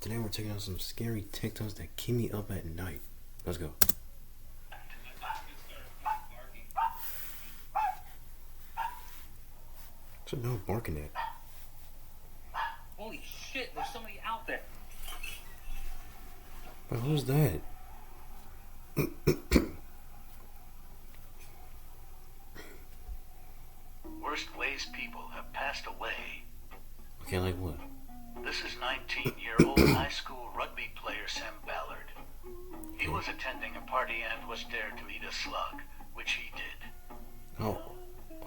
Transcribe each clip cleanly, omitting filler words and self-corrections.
Today we're checking out some scary TikToks that keep me up at night. Let's go. What's a dog barking at? Holy shit, there's somebody out there. But who's that? Worst ways people have passed away. Okay, like what? This is 19-year-old high school rugby player Sam Ballard. He was attending a party and was dared to eat a slug, which he did. Oh.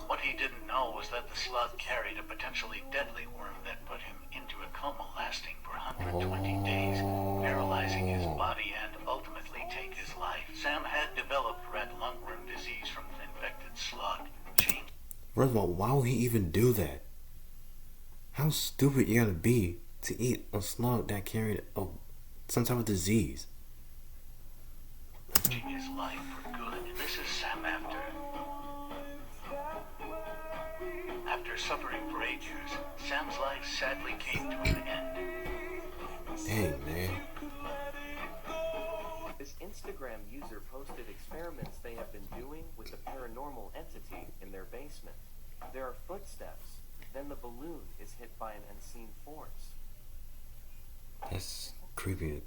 What he didn't know was that the slug carried a potentially deadly worm that put him into a coma lasting for 120 days, paralyzing his body and ultimately take his life. Sam had developed red lungworm disease from an infected slug. First of all, why would he even do that? How stupid you gotta be to eat a slug that carried some type of disease? His life for good. This is Sam after suffering for 8 years, Sam's life sadly came to an end. Dang, man. This Instagram user posted experiments they have been doing with a paranormal entity in their basement. There are footsteps, then the balloon is hit by an unseen force. That's creepy.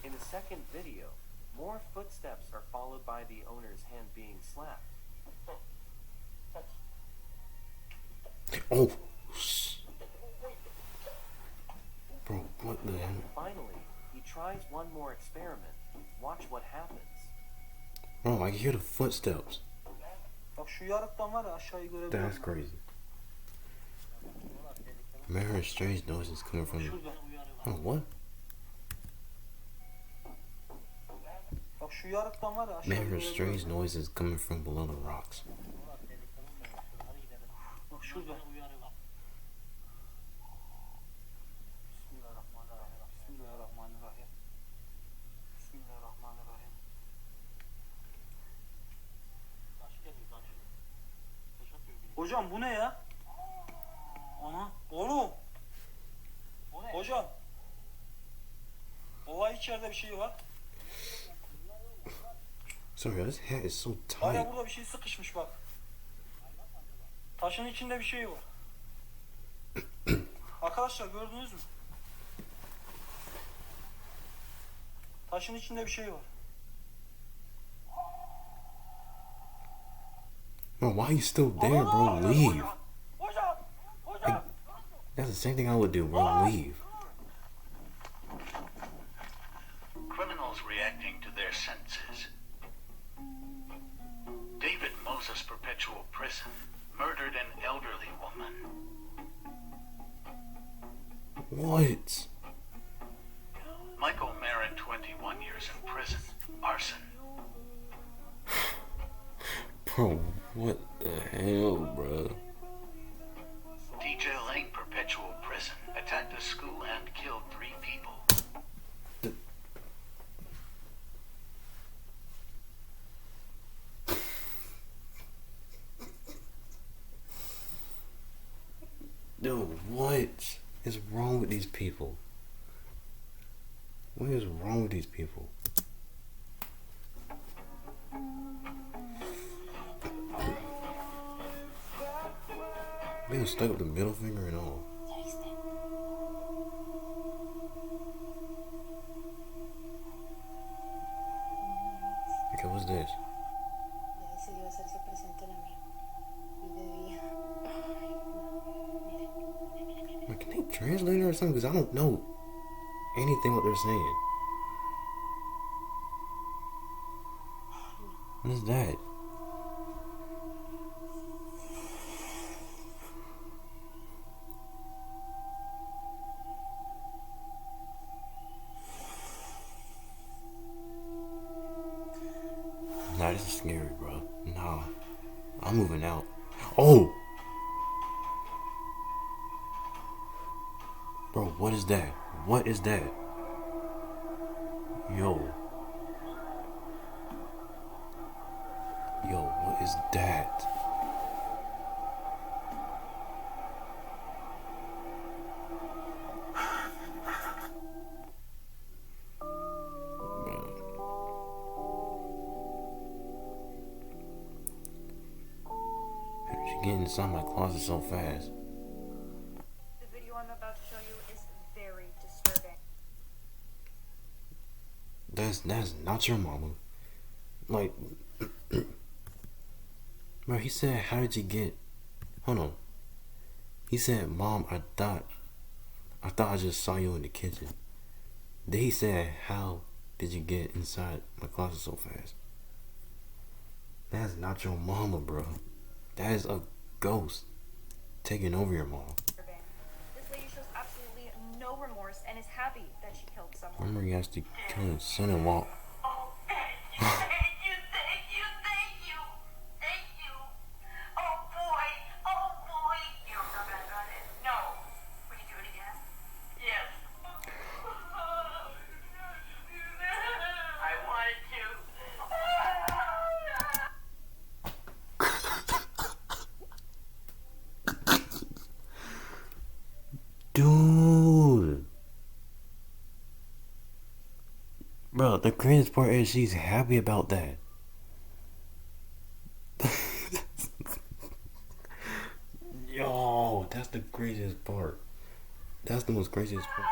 In the second video, more footsteps are followed by the owner's hand being slapped. Oh. Bro, what the hell? Finally, he tries one more experiment. Watch what happens. Bro, I can hear the footsteps. That's crazy. I'm hearing strange noises coming from... Oh, what? Man, hearing strange noises coming from below the rocks. Hocam bu ne ya? Ana, oğlum. Hocam. Vallahi içeride bir şey var. Sorry, this hat is so Var ya tight. burada bir şey sıkışmış bak. Taşın içinde bir şey var. Arkadaşlar gördünüz mü? Taşın içinde bir şey var. Bro, why are you still there, bro? Leave. Hocam. Hocam. That's the same thing I would do, bro. Leave. Criminals reacting to their senses. David Moses Perpetual Prison murdered an elderly woman. What? Michael Marin, 21 years in prison. Arson. Bro, what the hell, bro? DJ Lane Perpetual Prison attacked a school and killed 3 people. Dude, what is wrong with these people? What is wrong with these people? Being stuck up the middle finger and all. Okay, what's this? Ya decidió hacerse presente el amigo. Y de día. Ay, no. Like, can they translate it or something? Because I don't know anything what they're saying. What is that? Nah, this is scary, bro. Nah. I'm moving out. Oh! Bro, what is that? What is that? Yo. Yo, what is that? get inside my closet so fast? The video I'm about to show you is very disturbing. That's not your mama. Like, bro, he said, how did you get? Hold on. He said, Mom, I thought I just saw you in the kitchen. Then he said, how did you get inside my closet so fast? That's not your mama, bro. That is a ghost taking over your mom. This lady shows absolutely no remorse and is happy that she killed someone. Remember, he has to kill his son-in-law. Oh, thank you. Oh, boy. You're not gonna run it. No. Will you do it again? Yes. I wanted to. Dude. Bro, the craziest part is she's happy about that. Yo, that's the craziest part. That's the most craziest part.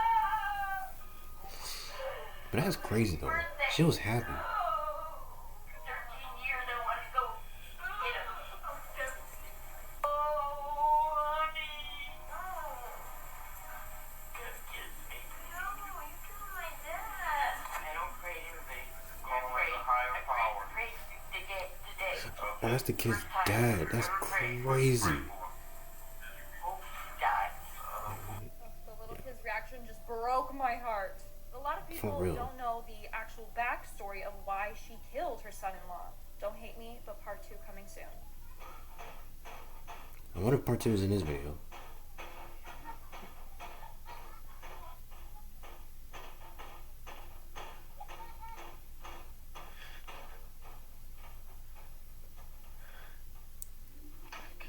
But that's crazy though. She was happy. 13 years I want to go get him. Oh, honey. Just kiss me. No, you killed my dad. I don't pray to anybody. Call him a higher power. I prayed today. Oh, that's the kid's dad. That's crazy. The little kid's reaction just broke my heart. A lot of people real. don't know the actual backstory of why she killed her son-in-law. Don't hate me, but part 2 coming soon. I wonder if part 2 is in this video.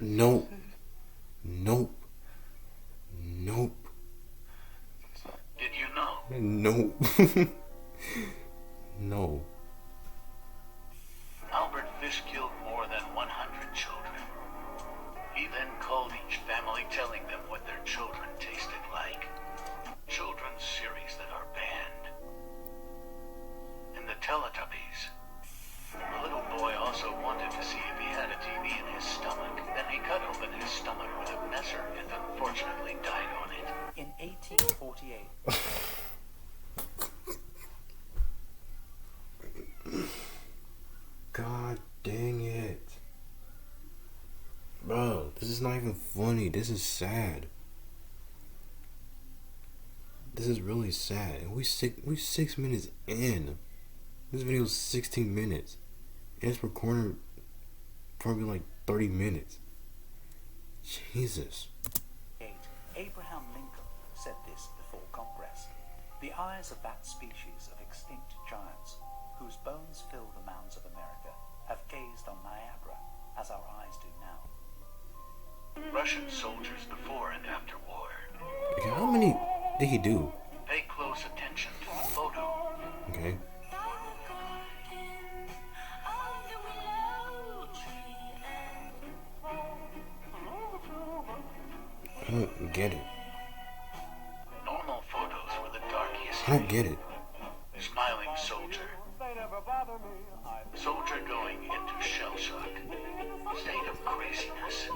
Nope. Nope. Nope. Did you know? Nope. No. Albert Fish killed more than 100 children. He then called each family, telling them what their children tasted like. Children's series that are banned. In the Teletubbies, the little boy also wanted to see if he had a TV in his stomach. Then he cut open his stomach with a messer and unfortunately died on it. In 1848, God dang it. Bro, this is not even funny. This is sad. This is really sad. And we 6 minutes in. This video is 16 minutes. And it's recording probably like 30 minutes. Jesus. Abraham Lincoln said this before Congress. The eyes of that species of extinct giants, whose bones fill the mounds of America, have gazed on Niagara as our eyes do now. Russian soldiers before and after war. Okay, how many did he do? Pay close attention to the photo. Okay. I don't get it. Normal photos with a dark I history. don't get it. Smiling soldier. Soldier going into shell shock. State of craziness.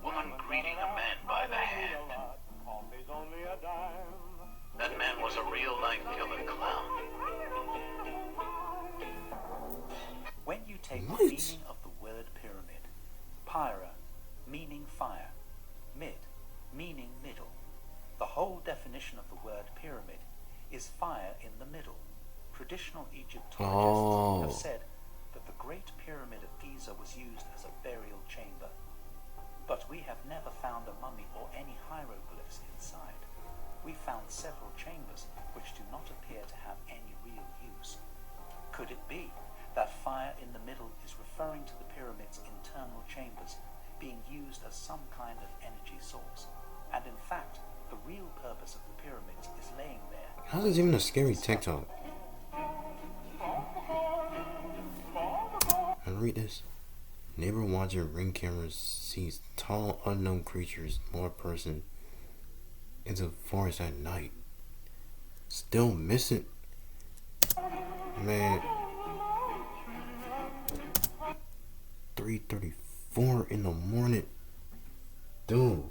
Woman greeting a man by the hand. That man was a real-life killer clown. When you take What? the meaning of the word pyramid, pyra, meaning fire, mid, meaning middle, the whole definition of the word pyramid is fire in the middle. Traditional Egyptologists have said that the Great Pyramid of Giza was used as a burial chamber. But we have never found a mummy or any hieroglyphs inside. We found several chambers which do not appear to have any real use. Could it be that fire in the middle is referring to the pyramid's internal chambers being used as some kind of energy source? And in fact, the real purpose of the pyramids is laying there. How's this even a scary TikTok? And read this. Neighbor watching ring cameras sees tall unknown creatures lure a person into the forest at night. Still missing. Man. 3:34 in the morning. Dude.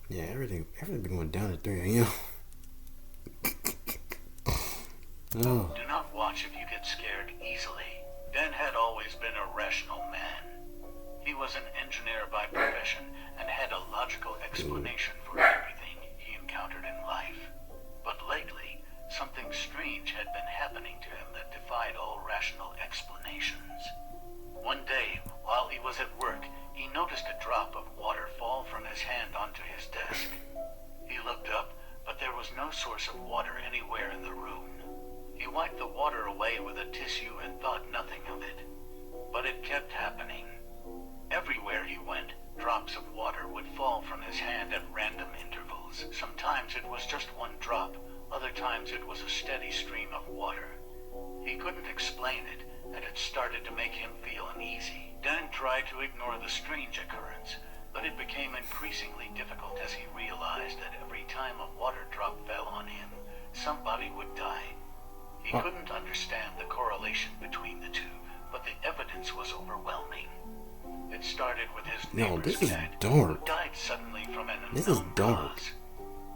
Yeah, everything been going down at 3 a.m. Oh. Do not watch if you get scared easily. Dan had always been a rational man. He was an engineer by profession and had a logical explanation for everything he encountered in life. But lately, something strange had been happening to him that defied all rational explanations. One day, while he was at work, he noticed a drop of water fall from his hand onto his desk. He looked up, but there was no source of water anywhere in the room. He wiped the water away with a tissue and thought nothing of it. But it kept happening. Everywhere he went, drops of water would fall from his hand at random intervals. Sometimes it was just one drop, other times it was a steady stream of water. He couldn't explain it, and it started to make him feel uneasy. Dan tried to ignore the strange occurrence, but it became increasingly difficult as he realized that every time a water drop fell on him, somebody would die. He couldn't understand the correlation between the two, but the evidence was overwhelming. It started with his neighbor's cat, who died suddenly from an unknown cause.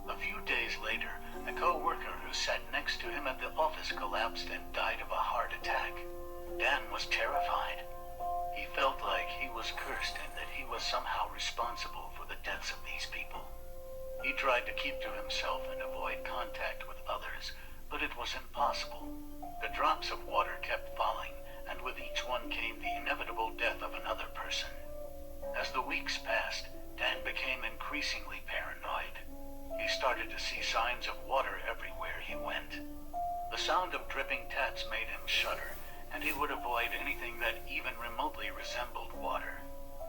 A few days later, a co-worker who sat next to him at the office collapsed and died of a heart attack. Dan was terrified. He felt like he was cursed and that he was somehow responsible for the deaths of these people. He tried to keep to himself and avoid contact with others, but it was impossible. The drops of water kept falling, and with each one came the inevitable death of another person. As the weeks passed, Dan became increasingly paranoid. He started to see signs of water everywhere he went. The sound of dripping taps made him shudder, and he would avoid anything that even remotely resembled water.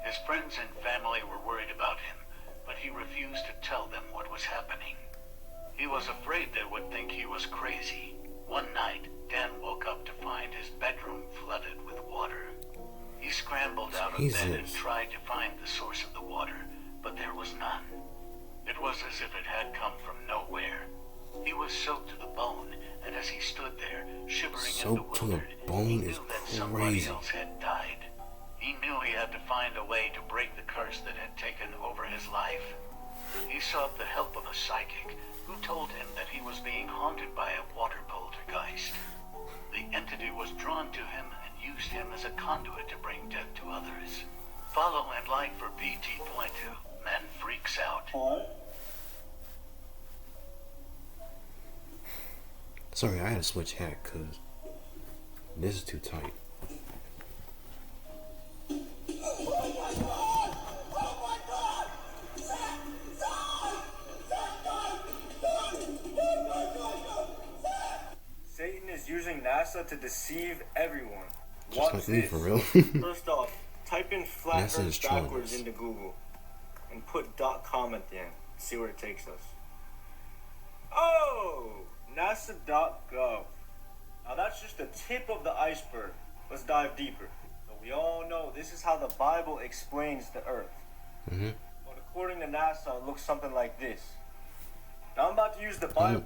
His friends and family were worried about him, but he refused to tell them what was happening. He was afraid they would think he was crazy. One night, Dan woke up to find his bedroom flooded with water. He scrambled out of bed and tried to find the source of the water, but there was none. It was as if it had come from nowhere. He was soaked to the bone, and as he stood there, shivering and bewildered, he knew that somebody else had died. He knew he had to find a way to break the curse that had taken over his life. He sought the help of a psychic, who told him that he was being haunted by a water poltergeist. The entity was drawn to him and used him as a conduit to bring death to others. Follow and like for BT Pointu. Man freaks out. Sorry, I had to switch hat because this is too tight. Satan is using NASA to deceive everyone. Just like me, for real. First off, type in flat NASA is earth trolling backwards us. into Google and put .com at the end. See where it takes us. Oh! NASA.gov. Now that's just the tip of the iceberg. Let's dive deeper. So we all know this is how the Bible explains the earth. Mm-hmm. But according to NASA, it looks something like this. Now I'm about to use the Bible.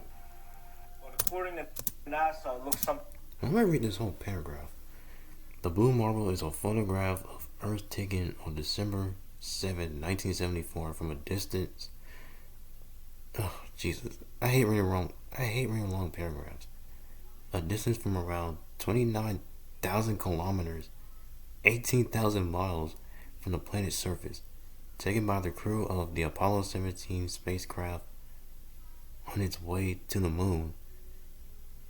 But according to NASA, it looks something... I'm gonna read this whole paragraph. The blue marble is a photograph of Earth taken on December 7, 1974 from a distance. Oh, Jesus. I hate reading long paragraphs. A distance from around 29,000 kilometers, 18,000 miles from the planet's surface, taken by the crew of the Apollo 17 spacecraft on its way to the moon.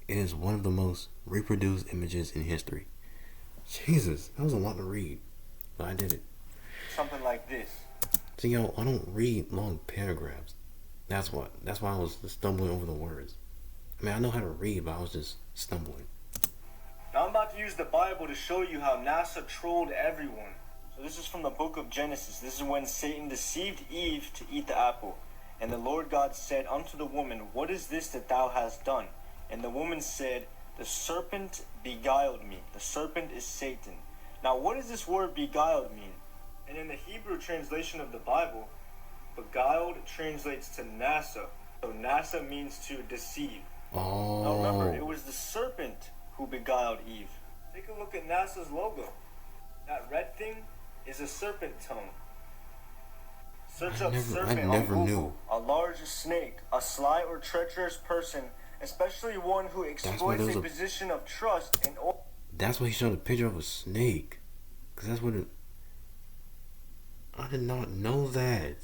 It is one of the most reproduced images in history. Jesus, that was a lot to read, but I did it. Something like this. See, yo, I don't read long paragraphs. That's why I was stumbling over the words. I mean, I know how to read, but I was just stumbling. Now I'm about to use the Bible to show you how NASA trolled everyone. So this is from the book of Genesis. This is when Satan deceived Eve to eat the apple. And the Lord God said unto the woman, What is this that thou hast done? And the woman said, The serpent beguiled me. The serpent is Satan. Now, what does this word beguiled mean? And in the Hebrew translation of the Bible, beguiled translates to Nasa. So Nasa means to deceive. Now remember, it was the serpent who beguiled Eve. Take a look at NASA's logo. That red thing is a serpent tongue. Search up serpent on Google. Knew. A large snake, a sly or treacherous person, especially one who exploits a position of trust in order. That's why he showed a picture of a snake. Cause that's what it. I did not know that.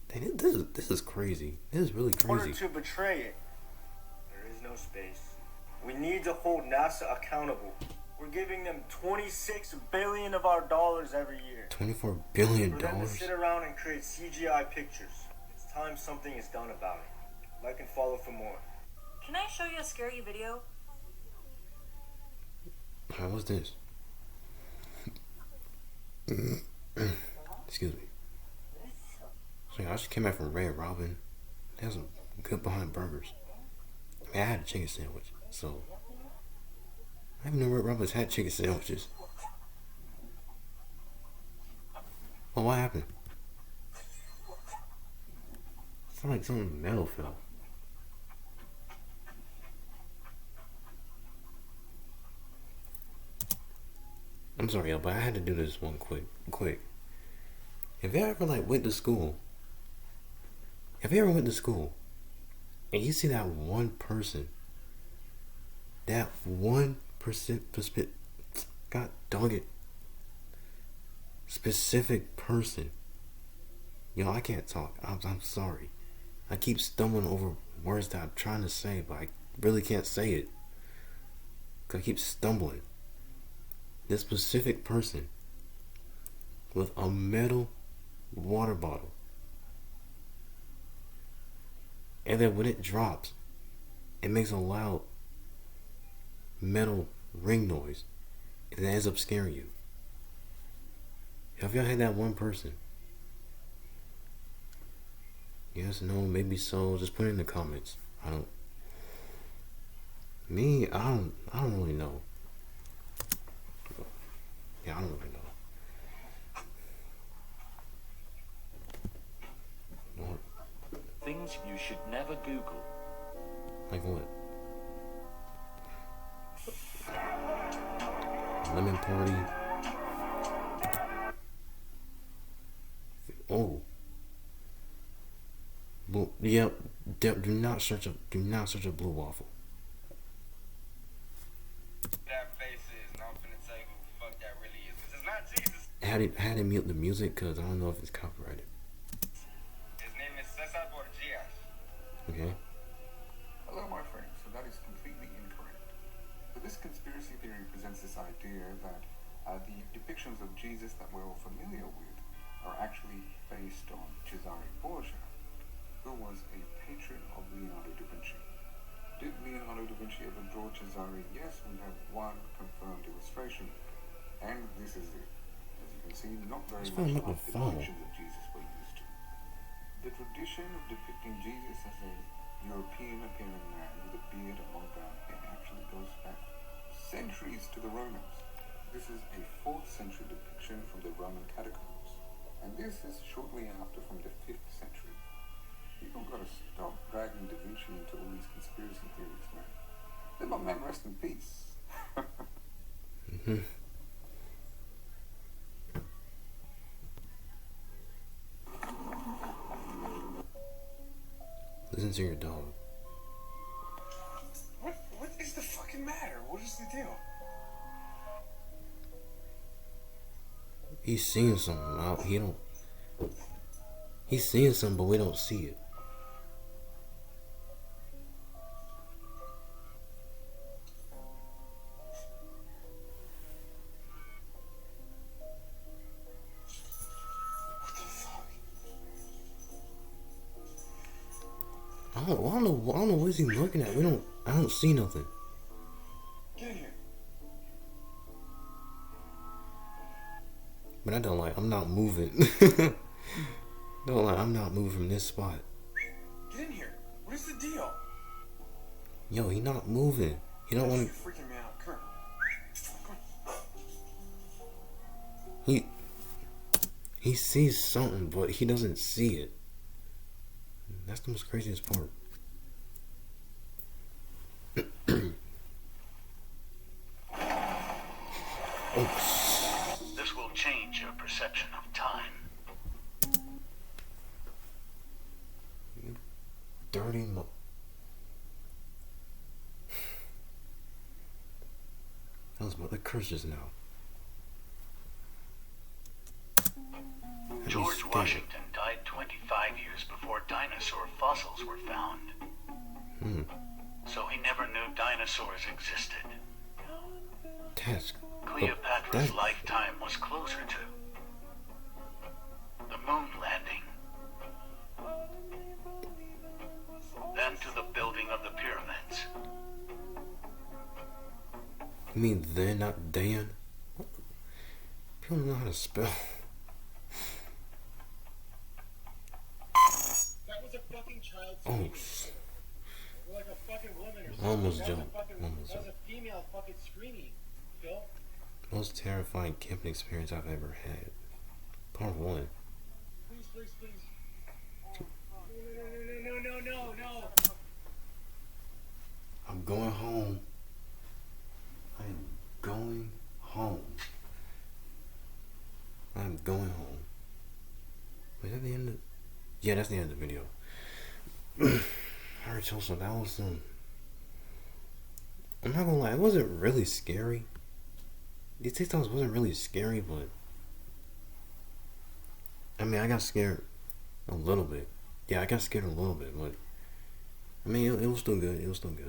Dang, this is crazy. This is really crazy. In order to betray it, there is no space. We need to hold NASA accountable. We're giving them $26 billion of our dollars every year. $24 billion. For them to sit around and create CGI pictures. It's time something is done about it. Like and follow for more. Can I show you a scary video? Alright, what's this? Excuse me. So I just came back from Red Robin. They have some good behind burgers. I mean, I had a chicken sandwich, so I haven't known Red Robin's had chicken sandwiches. Oh, what happened? It's like something metal fell. I'm sorry, y'all, but I had to do this one quick. Have you ever went to school? Have you ever went to school and you see that one person, that 1%, God dog it, specific person? Yo, I can't talk. I'm sorry. I keep stumbling over words that I'm trying to say, but I really can't say it. 'Cause I keep stumbling. This specific person with a metal water bottle, and then when it drops, it makes a loud metal ring noise, and it ends up scaring you. Have y'all had that one person? Yes, no, maybe so. Just put it in the comments. I don't really know. Yeah, I don't really know. What? Things you should never Google. Like what? Lemon party. Oh. Blue, yep. Do not search a blue waffle. That face is, and I'm finna tell you who the fuck that really is, 'cause it's not Jesus. I had to mute the music because I don't know if it's copyrighted. His name is Cesar Borgias. Okay. Hello, my friends. So that is completely incorrect. So this conspiracy theory presents this idea that the depictions of Jesus that we're all familiar with are actually based on Cesare Borgia, who was a patron of Leonardo da Vinci. Did Leonardo da Vinci ever draw Cesare? Yes, we have one confirmed illustration, and this is it. As you can see, not very much like the depictions of Jesus were used to. The tradition of depicting Jesus as a European-appearing man with a beard and long brown hair actually goes back centuries to the Romans. This is a 4th century depiction from the Roman catacombs, and this is shortly after from the 5th century. People gotta stop dragging Da Vinci into all these conspiracy theories, man. Let my man rest in peace. Listen to your dog. What is the fucking matter? What is the deal? He's seeing something. He's seeing something, but we don't see it. I don't know what is he looking at. I don't see nothing. Get in here. But I'm not moving. I'm not moving from this spot. Get in here. What is the deal? Yo, he not moving. He don't want to. You're freaking me out. Come here. He sees something, but he doesn't see it. That's the most craziest part. Oh. This will change your perception of time. You dirty That was about the curses now. George Washington died 25 years before dinosaur fossils were found. So he never knew dinosaurs existed. Task. Cleopatra's lifetime was closer to the moon landing, then to the building of the pyramids. You mean they're not Dan? People don't know how to spell. That was a fucking child Oh, screaming. Or like a fucking woman or something. almost That was a jumped. fucking- Almost That was jumped. a female fucking screaming, Phil. Most terrifying camping experience I've ever had. Part 1. Please, please, please. No. I'm going home. I'm going home. I'm going home. Wait, is that the end of... Yeah, that's the end of the video. Alright, so that was I'm not gonna lie, it wasn't really scary. These TikToks wasn't really scary, but I mean, I got scared a little bit. Yeah, I got scared a little bit, but I mean, it was still good. It was still good.